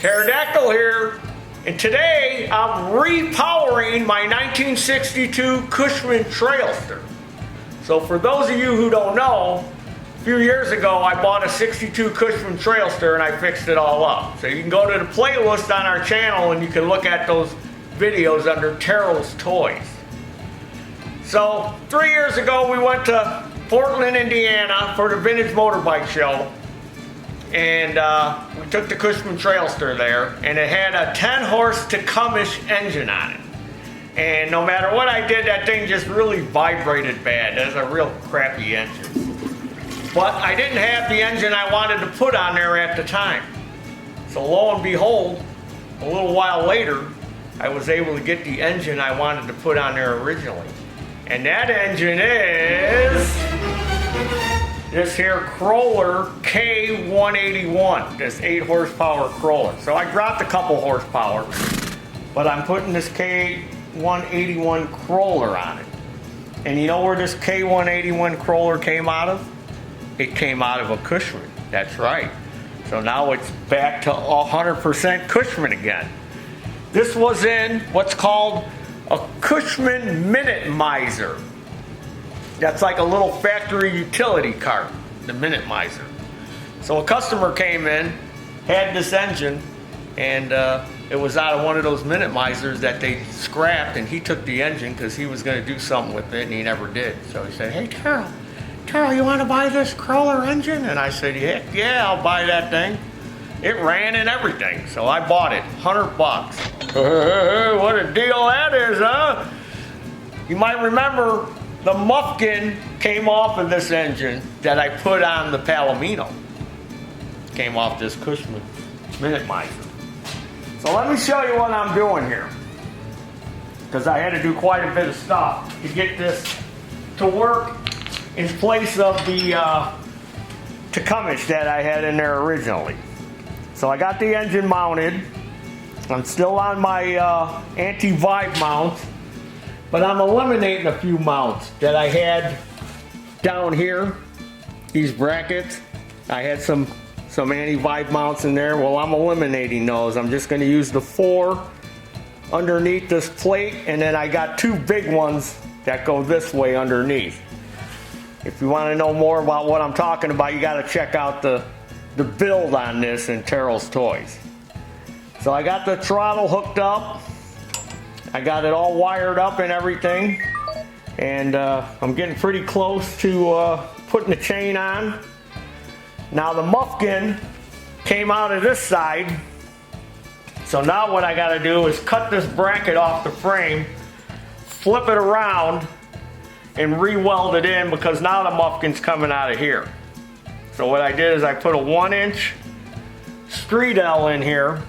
Pterodactyl here, and today I'm repowering my 1962 Cushman Trailster. So for those of you who don't know, a few years ago I bought a 62 Cushman Trailster and I fixed it all up. So you can go to the playlist on our channel and you can look at those videos under Taryl's Toys. So 3 years ago we went to Portland, Indiana for the Vintage Motorbike Show. And we took the Cushman Trailster there, and it had a 10-horse Tacumish engine on it. And no matter what I did, that thing just really vibrated bad. That's a real crappy engine. But I didn't have the engine I wanted to put on there at the time. So lo and behold, a little while later, I was able to get the engine I wanted to put on there originally. And that engine is this here Crawler K181, this 8 horsepower Crawler. So I dropped a couple horsepower, but I'm putting this K181 Crawler on it. And you know where this K181 Crawler came out of? It came out of a Cushman, that's right. So now it's back to 100% Cushman again. This was in what's called a Cushman Minute Miser. That's like a little factory utility cart, the Minute Miser. So a customer came in, had this engine, and it was out of one of those Minute Misers that they scrapped, and he took the engine because he was going to do something with it, and he never did. So he said, "Hey, Taryl, you want to buy this Crawler engine?" And I said, "Heck yeah, I'll buy that thing." It ran and everything, so I bought it, $100. What a deal that is, huh? You might remember the muffin came off of this engine that I put on the Palomino. Came off this Cushman Minute Miser. So let me show you what I'm doing here, because I had to do quite a bit of stuff to get this to work in place of the Tacumish that I had in there originally. So I got the engine mounted. I'm still on my anti-vibe mount, but I'm eliminating a few mounts that I had down here. These brackets, I had some anti-vibe mounts in there. Well, I'm eliminating those. I'm just going to use the 4 underneath this plate, and then I got 2 big ones that go this way underneath. If you want to know more about what I'm talking about, you got to check out the build on this in Taryl's Toys. So I got the throttle hooked up. I got it all wired up and everything, and I'm getting pretty close to putting the chain on. Now the muffin came out of this side, so now what I got to do is cut this bracket off the frame, flip it around, and re-weld it in, because now the muffin's coming out of here. So what I did is I put a 1-inch street L in here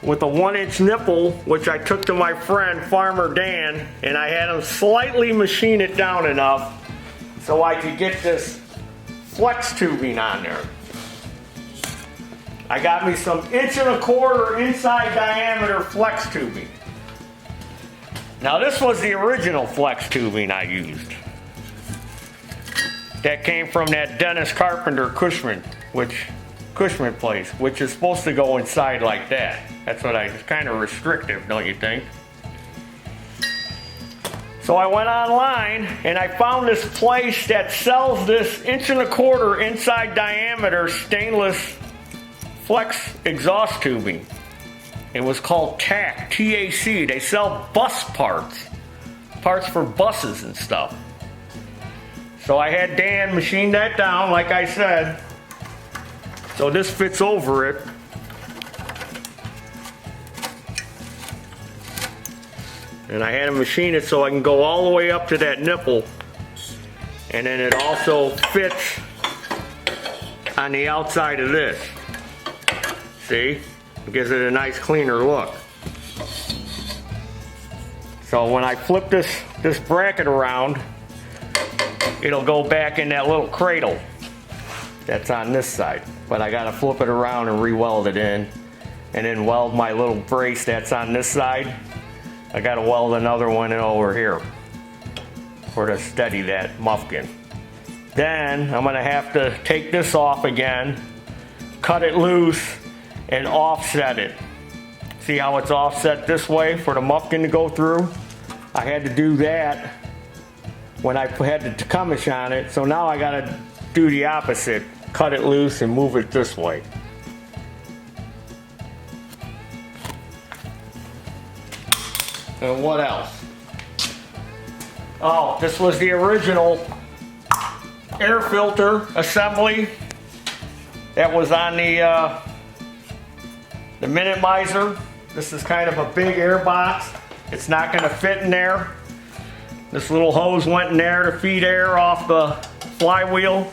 with a 1-inch nipple, which I took to my friend Farmer Dan, and I had him slightly machine it down enough so I could get this flex tubing on there. I got me some 1.25 inch inside diameter flex tubing. Now this was the original flex tubing I used. That came from that Dennis Carpenter Cushman place, which is supposed to go inside like that. That's what it's kind of restrictive, don't you think? So I went online and I found this place that sells this 1.25 inch inside diameter stainless flex exhaust tubing. It was called TAC, T-A-C. They sell bus parts for buses and stuff. So I had Dan machine that down, like I said. So this fits over it. And I had to machine it so I can go all the way up to that nipple. And then it also fits on the outside of this. See? It gives it a nice cleaner look. So when I flip this bracket around, it'll go back in that little cradle that's on this side. But I gotta flip it around and re-weld it in, and then weld my little brace that's on this side. I gotta weld another one in over here to steady that muffin. Then I'm gonna have to take this off again, cut it loose, and offset it. See how it's offset this way for the muffin to go through? I had to do that when I had the Tecumseh on it, so now I gotta do the opposite. Cut it loose and move it this way. And what else? Oh, this was the original air filter assembly that was on the minimizer. This is kind of a big air box. It's not going to fit in there. This little hose went in there to feed air off the flywheel.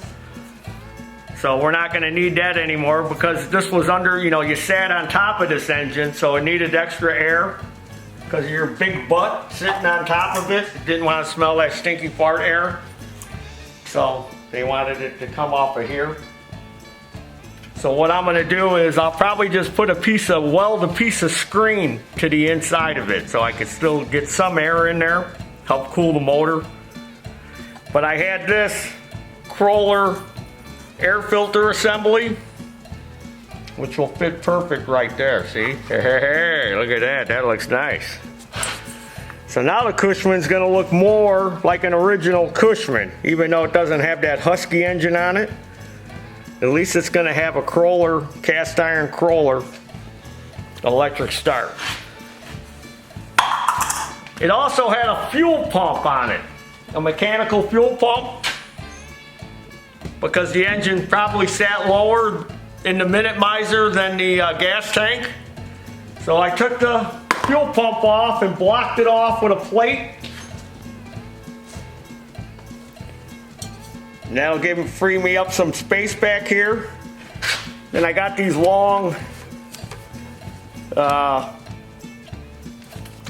So we're not going to need that anymore because this was under, you know, you sat on top of this engine, so it needed extra air because of your big butt sitting on top of it. It didn't want to smell that stinky fart air. So they wanted it to come off of here. So what I'm going to do is I'll probably just put weld a piece of screen to the inside of it so I can still get some air in there, help cool the motor. But I had this Crawler air filter assembly, which will fit perfect right there, see? Hey, look at that, that looks nice. So now the Cushman's going to look more like an original Cushman, even though it doesn't have that Husky engine on it. At least it's going to have a Crawler, cast iron Crawler, electric start. It also had a fuel pump on it, a mechanical fuel pump, because the engine probably sat lower in the minimizer than the gas tank. So I took the fuel pump off and blocked it off with a plate. And that'll free me up some space back here. Then I got these long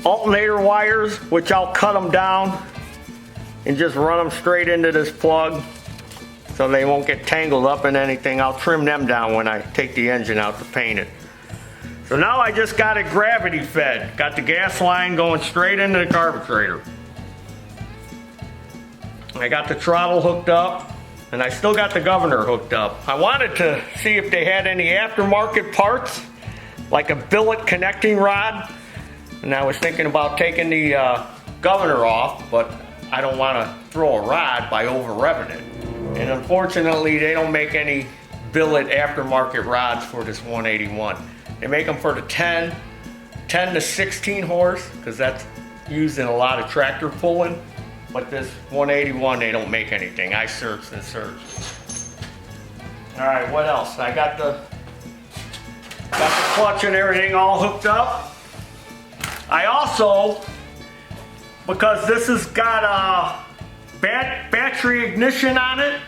alternator wires, which I'll cut them down and just run them straight into this plug so they won't get tangled up in anything. I'll trim them down when I take the engine out to paint it. So now I just got it gravity fed. Got the gas line going straight into the carburetor. I got the throttle hooked up, and I still got the governor hooked up. I wanted to see if they had any aftermarket parts, like a billet connecting rod, and I was thinking about taking the governor off, but I don't want to throw a rod by over revving it. And unfortunately, they don't make any billet aftermarket rods for this 181. They make them for the 10 to 16 horse, because that's used in a lot of tractor pulling. But this 181, they don't make anything. I searched and searched. All right, what else? I got the clutch and everything all hooked up. I also, because this has got a battery ignition on it,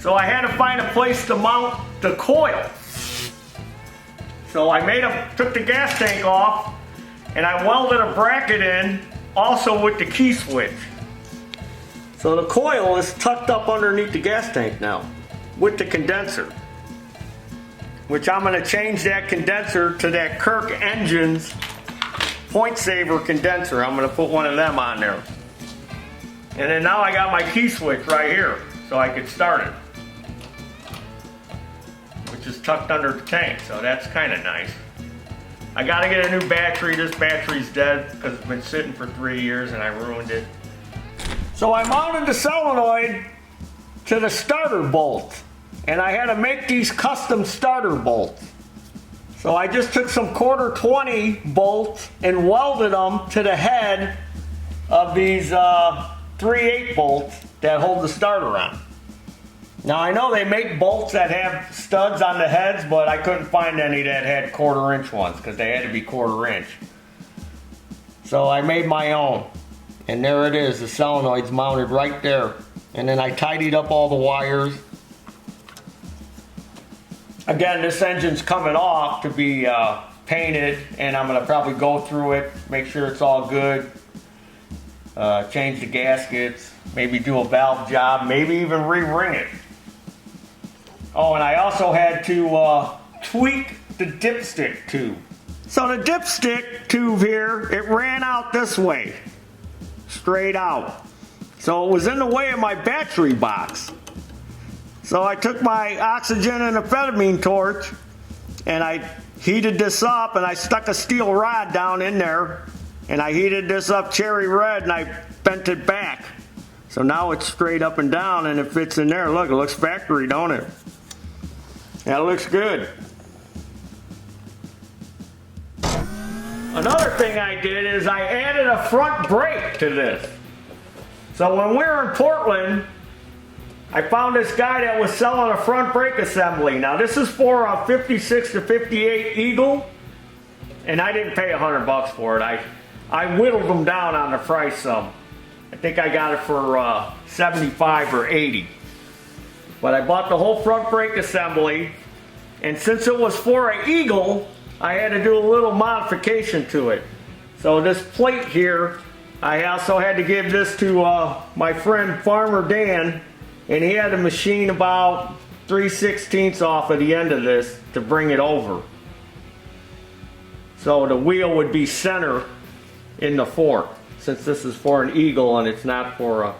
so I had to find a place to mount the coil. So I took the gas tank off, and I welded a bracket in, also with the key switch. So the coil is tucked up underneath the gas tank now with the condenser, which I'm going to change that condenser to that Kirk Engines point saver condenser. I'm going to put one of them on there. And then now I got my key switch right here so I could start it, which is tucked under the tank, so that's kind of nice. I got to get a new battery. This battery's dead because it's been sitting for 3 years and I ruined it. So I mounted the solenoid to the starter bolt, and I had to make these custom starter bolts. So I just took some 1/4-20 bolts and welded them to the head of these 3/8 bolts that hold the starter on. Now I know they make bolts that have studs on the heads, but I couldn't find any that had 1/4-inch ones because they had to be 1/4-inch. So I made my own. And there it is, the solenoid's mounted right there. And then I tidied up all the wires. Again, this engine's coming off to be painted, and I'm gonna probably go through it, make sure it's all good, change the gaskets, maybe do a valve job, maybe even re-ring it. Oh, and I also had to tweak the dipstick tube. So the dipstick tube here, it ran out this way. Straight out. So it was in the way of my battery box. So I took my oxygen and amphetamine torch and I heated this up and I stuck a steel rod down in there and I heated this up cherry red and I bent it back. So now it's straight up and down and it fits in there. Look, it looks factory, don't it? That looks good. Another thing I did is I added a front brake to this. So when we were in Portland, I found this guy that was selling a front brake assembly. Now this is for a 56 to 58 Eagle, and I didn't pay $100 for it. I whittled them down on the price some. I think I got it for 75 or 80. But I bought the whole front brake assembly, and since it was for an Eagle, I had to do a little modification to it. So this plate here, I also had to give this to my friend Farmer Dan, and he had to machine about 3/16 off of the end of this to bring it over. So the wheel would be center in the fork, since this is for an Eagle and it's not for a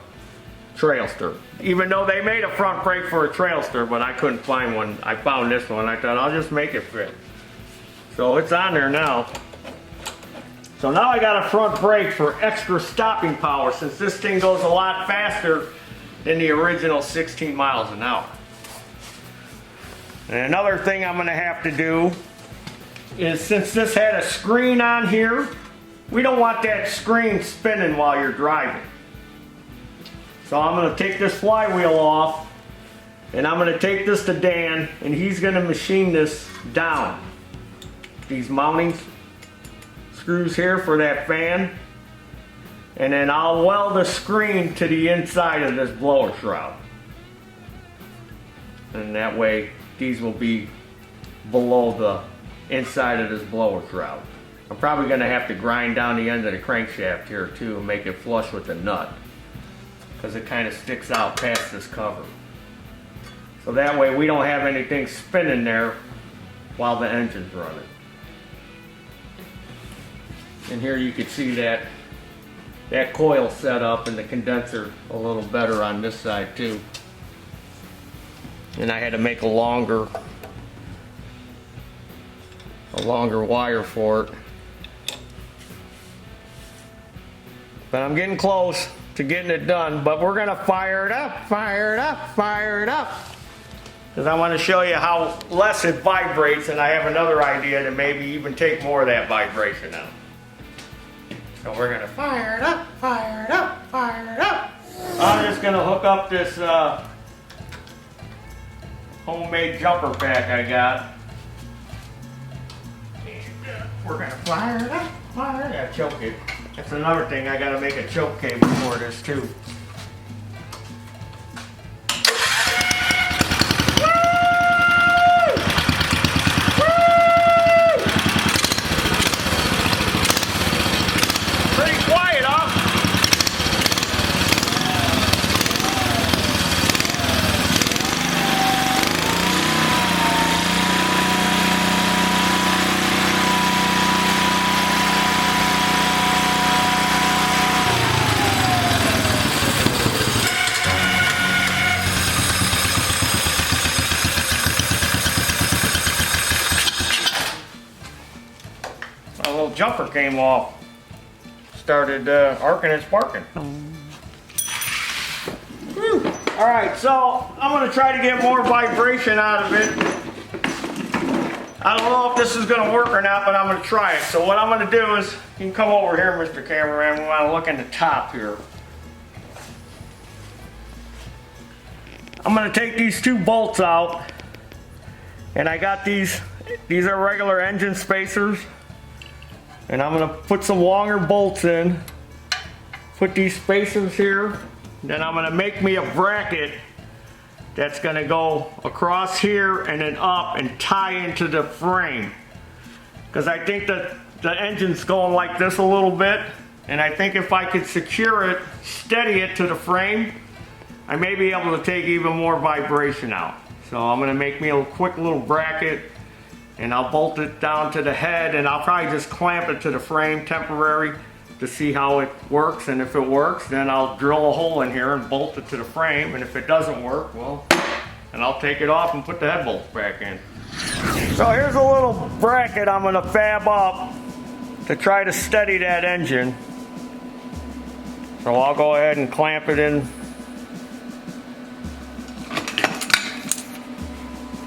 Trailster. Even though they made a front brake for a Trailster, but I couldn't find one. I found this one. I thought I'll just make it fit. So it's on there now. So now I got a front brake for extra stopping power, since this thing goes a lot faster than the original 16 miles an hour. And another thing I'm going to have to do is, since this had a screen on here, we don't want that screen spinning while you're driving. So I'm going to take this flywheel off, and I'm going to take this to Dan, and he's going to machine this down. These mounting screws here for that fan, and then I'll weld the screen to the inside of this blower shroud, and that way these will be below the inside of this blower shroud. I'm probably going to have to grind down the end of the crankshaft here too and make it flush with the nut, because it kind of sticks out past this cover. So that way we don't have anything spinning there while the engine's running. And here you can see that coil set up and the condenser a little better on this side too. And I had to make a longer wire for it. But I'm getting close to getting it done, but we're gonna fire it up, fire it up, fire it up. Because I want to show you how less it vibrates, and I have another idea to maybe even take more of that vibration out. So we're gonna fire it up, fire it up, fire it up. I'm just gonna hook up this homemade jumper pack I got. And we're gonna fire it up, fire it up. Choke it. That's another thing, I gotta make a choke cable for this too. Jumper came off, started arcing and sparking. Alright, so I'm going to try to get more vibration out of it. I don't know if this is going to work or not, but I'm going to try it. So what I'm going to do is, you can come over here, Mr. Cameraman, we want to look in the top here. I'm going to take these two bolts out, and I got these are regular engine spacers. And I'm going to put some longer bolts in, put these spacers here, then I'm going to make me a bracket that's going to go across here and then up and tie into the frame. Because I think that the engine's going like this a little bit, and I think if I could secure it, steady it to the frame, I may be able to take even more vibration out. So I'm going to make me a quick little bracket, and I'll bolt it down to the head, and I'll probably just clamp it to the frame temporary to see how it works. And if it works, then I'll drill a hole in here and bolt it to the frame. And if it doesn't work, well, then I'll take it off and put the head bolts back in. So here's a little bracket I'm going to fab up to try to steady that engine. So I'll go ahead and clamp it in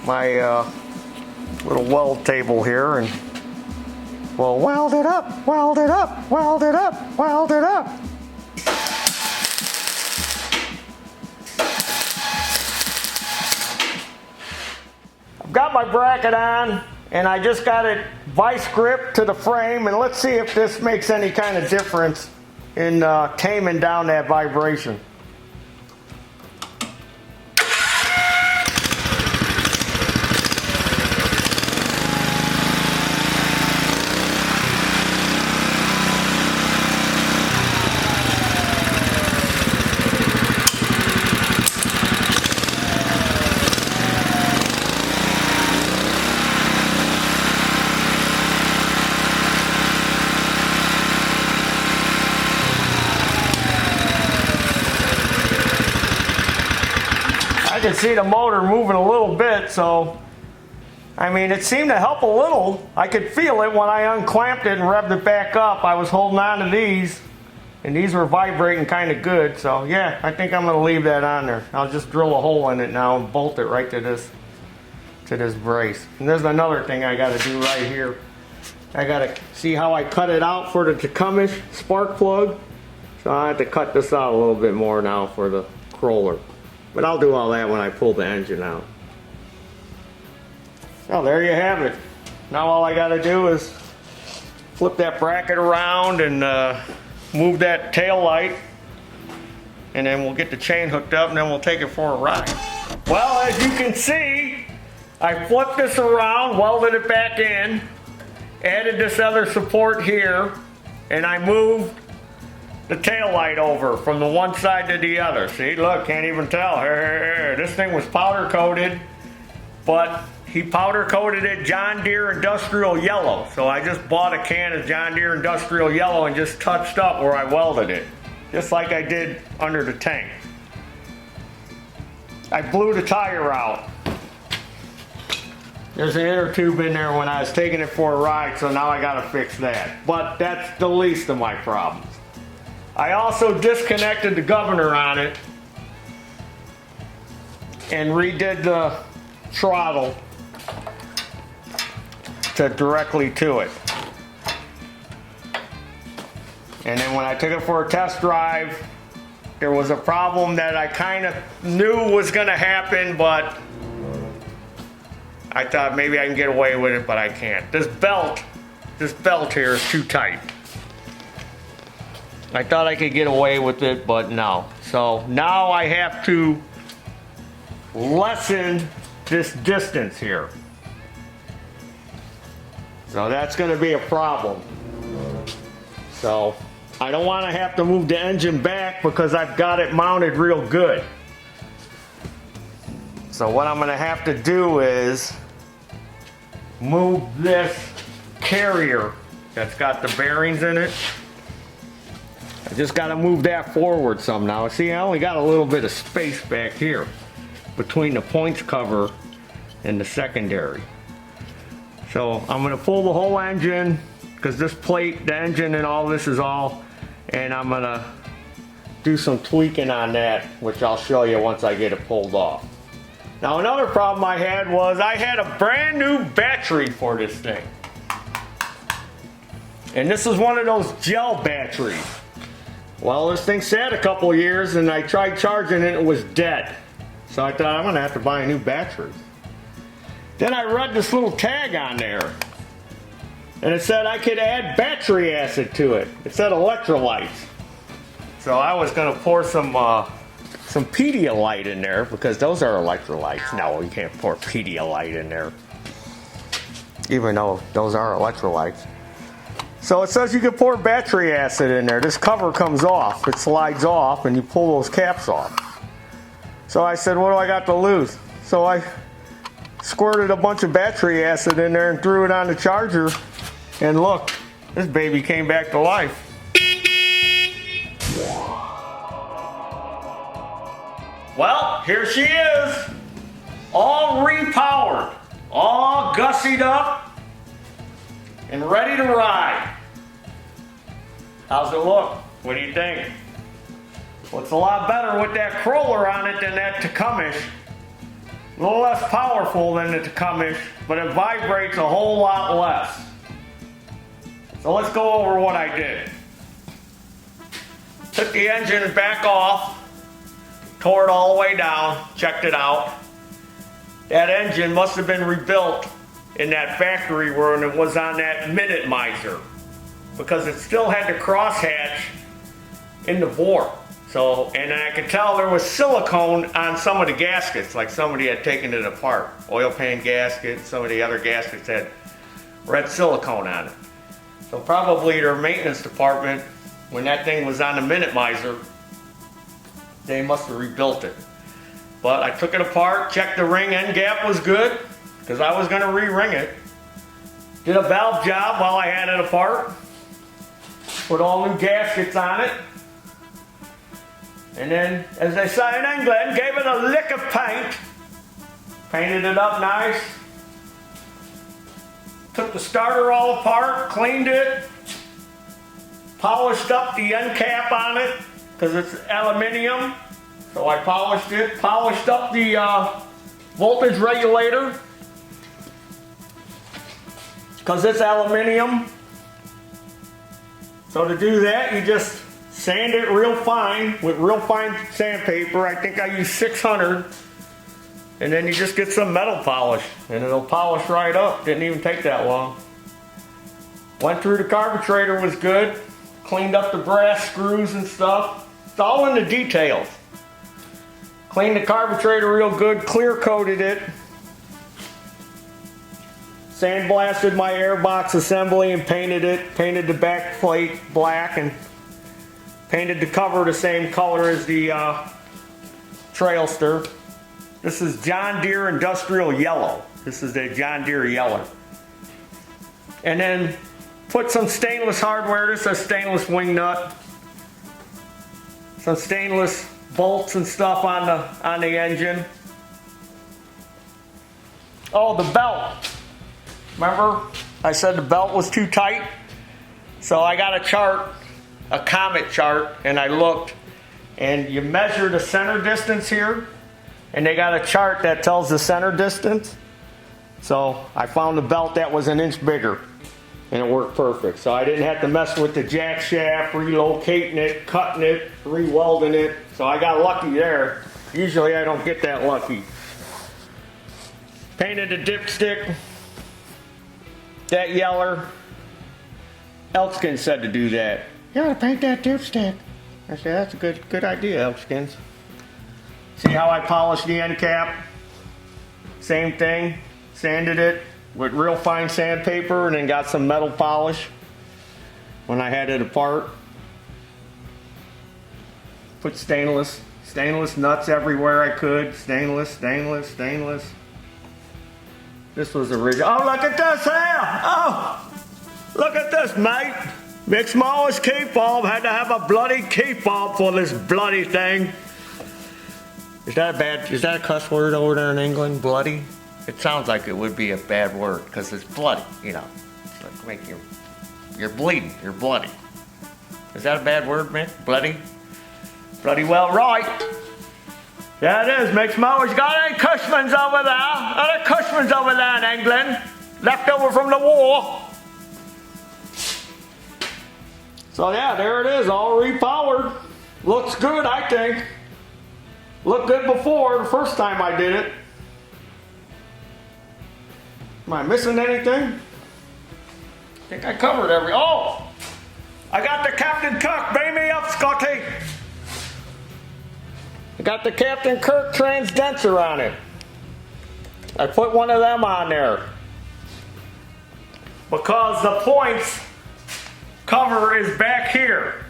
my little weld table here, and we'll weld it up, weld it up, weld it up, weld it up. I've got my bracket on, and I just got it vice grip to the frame, and let's see if this makes any kind of difference in taming down that vibration. I can see the motor moving a little bit, so I mean, it seemed to help a little. I could feel it when I unclamped it and revved it back up. I was holding on to these, and these were vibrating kind of good. So yeah, I think I'm going to leave that on there. I'll just drill a hole in it now and bolt it right to this brace. And there's another thing I got to do right here. I got to see how I cut it out for the Tacumish spark plug. So I have to cut this out a little bit more now for the crawler. But I'll do all that when I pull the engine out. So there you have it. Now all I got to do is flip that bracket around and move that tail light, and then we'll get the chain hooked up, and then we'll take it for a ride. Well, as you can see, I flipped this around, welded it back in, added this other support here, and I moved the tail light over from the one side to the other. See, look, can't even tell. Here. This thing was powder coated, but he powder coated it John Deere Industrial Yellow. So I just bought a can of John Deere Industrial Yellow and just touched up where I welded it, just like I did under the tank. I blew the tire out. There's an inner tube in there when I was taking it for a ride, so now I gotta fix that. But that's the least of my problems. I also disconnected the governor on it and redid the throttle directly to it. And then when I took it for a test drive, there was a problem that I kind of knew was going to happen, but I thought maybe I can get away with it, but I can't. This belt here is too tight. I thought I could get away with it, but no. So now I have to lessen this distance here. So that's going to be a problem. So I don't want to have to move the engine back because I've got it mounted real good. So what I'm going to have to do is move this carrier that's got the bearings in it. I just got to move that forward some now. See, I only got a little bit of space back here between the points cover and the secondary. So I'm going to pull the whole engine, because this plate, the engine and all this is all, and I'm going to do some tweaking on that, which I'll show you once I get it pulled off. Now another problem I had was I had a brand new battery for this thing. And this is one of those gel batteries. Well, this thing sat a couple of years and I tried charging it and it was dead. So I thought I'm going to have to buy a new battery. Then I read this little tag on there. And it said I could add battery acid to it. It said electrolytes. So I was going to pour some Pedialyte in there, because those are electrolytes. No, you can't pour Pedialyte in there, even though those are electrolytes. So it says you can pour battery acid in there. This cover comes off. It slides off and you pull those caps off. So I said, what do I got to lose? So I squirted a bunch of battery acid in there and threw it on the charger. And look, this baby came back to life. Well, here she is. All repowered. all gussied up and ready to ride. How's it look? What do you think? Well, it's a lot better with that crawler on it than that Takumish. A little less powerful than the Takumish, but it vibrates a whole lot less. So let's go over what I did. Took the engine back off, tore it all the way down, checked it out. That engine must have been rebuilt in that factory when it was on that minute miser, because it still had the crosshatch in the bore. So, and I could tell there was silicone on some of the gaskets, like somebody had taken it apart. Oil pan gasket, some of the other gaskets had red silicone on it. So probably their maintenance department, when that thing was on the minute miser, they must have rebuilt it. But I took it apart, checked the ring end gap was good, because I was going to re-ring it. Did a valve job while I had it apart. Put all new gaskets on it. And then, as they say in England, gave it a lick of paint. Painted it up nice. Took the starter all apart, cleaned it. Polished up the end cap on it, because it's aluminium. So I polished it. Polished up the voltage regulator, because it's aluminium. So to do that, you just sand it real fine with real fine sandpaper. I think I used 600. And then you just get some metal polish and it'll polish right up. Didn't even take that long. Went through the carburetor, was good. Cleaned up the brass screws and stuff. It's all in the details. Cleaned the carburetor real good, clear coated it. Sandblasted my airbox assembly and painted it. Painted the back plate black and painted the cover the same color as the Trailster. This is John Deere Industrial Yellow. This is the John Deere Yellow. And then put some stainless hardware. This is a stainless wing nut. Some stainless bolts and stuff on the engine. Oh, the belt. Remember I said the belt was too tight? So I got a chart, a Comet chart, and I looked, and you measure the center distance here, and they got a chart that tells the center distance. So I found a belt that was an inch bigger, and it worked perfect. So I didn't have to mess with the jack shaft, relocating it, cutting it, re-welding it. So I got lucky there. Usually I don't get that lucky. Painted the dipstick that yeller. Elkskin said to do that. You gotta paint that dipstick. I said, that's a good idea, Elkskins. See how I polished the end cap? Same thing. Sanded it with real fine sandpaper and then got some metal polish when I had it apart. Put stainless nuts everywhere I could. Stainless. This was original. Oh, look at this here! Oh! Look at this, mate! Mick Small's key fob. Had to have a bloody key fob for this bloody thing. Is that a cuss word over there in England? Bloody? It sounds like it would be a bad word, because it's bloody, you know. It's like you're bleeding, you're bloody. Is that a bad word, Mick? Bloody? Bloody well right. Yeah, it is. Mick Small's got any Cushmans over there. Any Cushmans over there in England. Left over from the war. So yeah, there it is, all repowered. Looks good, I think. Looked good before, the first time I did it. Am I missing anything? I think I covered oh! I got the Captain Cook, bail me up, Scotty. I got the Captain Kirk transdenser on it. I put one of them on there, because the points cover is back here.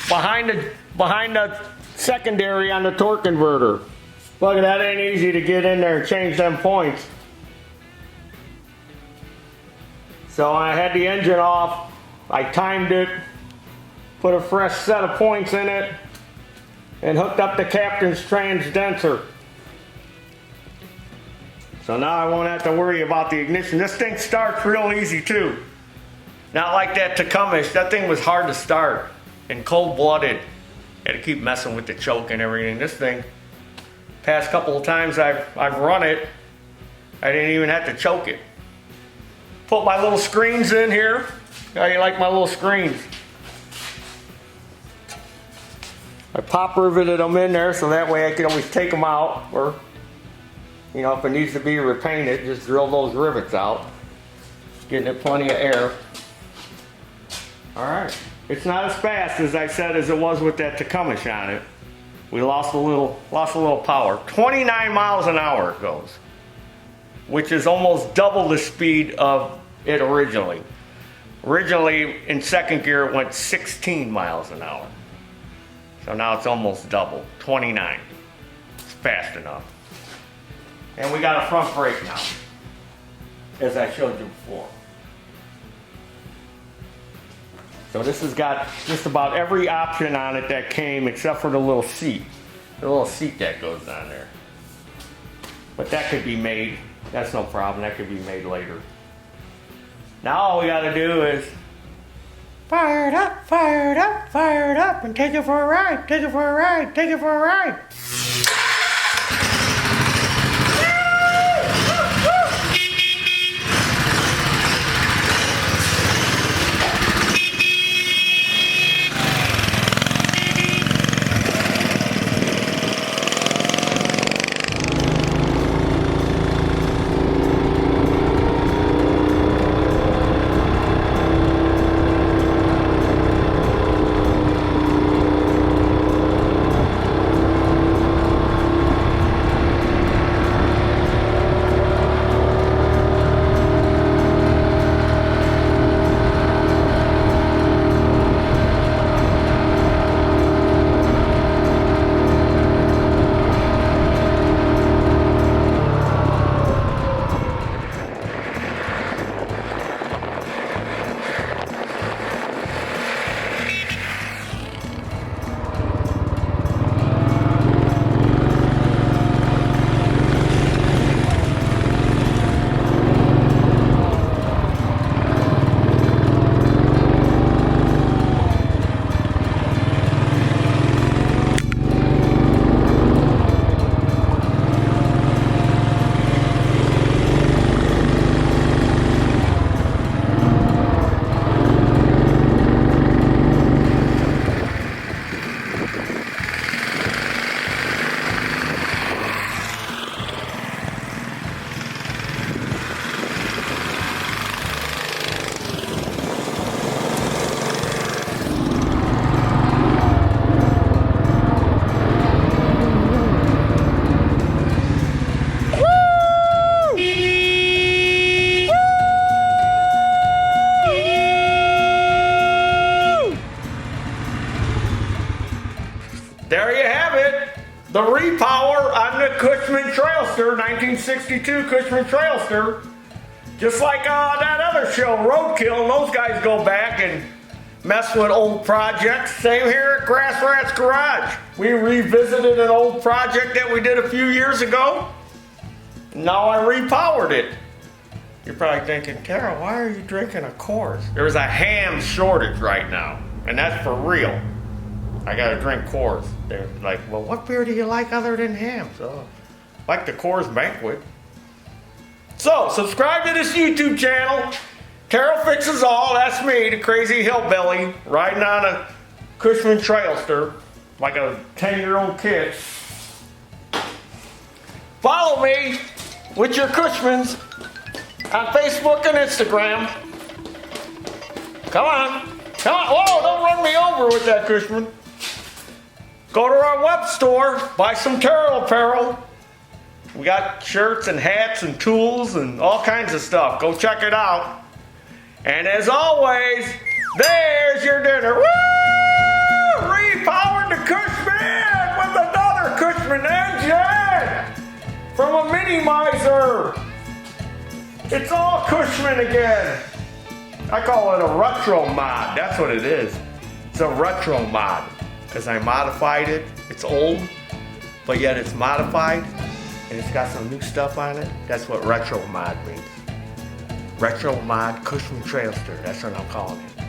Behind the secondary on the torque converter. Look, that ain't easy to get in there and change them points. So I had the engine off, I timed it, put a fresh set of points in it, and hooked up the Captain's transdenser. So now I won't have to worry about the ignition. This thing starts real easy too. Not like that Tacoma. That thing was hard to start and cold-blooded. Had to keep messing with the choke and everything. This thing, past couple of times I've run it, I didn't even have to choke it. Put my little screens in here. How you like my little screens? I pop riveted them in there so that way I can always take them out, or, you know, if it needs to be repainted, just drill those rivets out. Getting it plenty of air. All right. It's not as fast as I said as it was with that Tacoma on it. We lost a little power. 29 miles an hour it goes, which is almost double the speed of it originally. Originally in second gear it went 16 miles an hour. So now it's almost double, 29. It's fast enough. And we got a front brake now, as I showed you before. So this has got just about every option on it that came except for the little seat. The little seat that goes on there. But that could be made, that's no problem, that could be made later. Now all we gotta do is fire it up, fire it up, fire it up, and take it for a ride, take it for a ride, take it for a ride. There you have it. The Repower on the Cushman Trailster, 1962 Cushman Trailster. Just like that other show, Roadkill, those guys go back and mess with old projects. Same here at Grass Rat's Garage. We revisited an old project that we did a few years ago. Now I repowered it. You're probably thinking, Taryl, why are you drinking a Coors? There's a ham shortage right now, and that's for real. I gotta drink Coors. They're like, well, what beer do you like other than ham? So, like the Coors Banquet. So, subscribe to this YouTube channel. Taryl Fixes All, that's me, the crazy hillbilly, riding on a Cushman Trailster like a 10-year-old kid. Follow me with your Cushmans on Facebook and Instagram. Come on. Come on. Whoa, don't run me over with that Cushman. Go to our web store, buy some Taryl Apparel. We got shirts and hats and tools and all kinds of stuff. Go check it out. And as always, there's your dinner. Woo! Repowered the Cushman with another Cushman engine from a Mini Miser. It's all Cushman again. I call it a retro mod. That's what it is. It's a retro mod because I modified it. It's old, but yet it's modified. and it's got some new stuff on it. That's what retro mod means. Retro mod Cushman Trailster, that's what I'm calling it.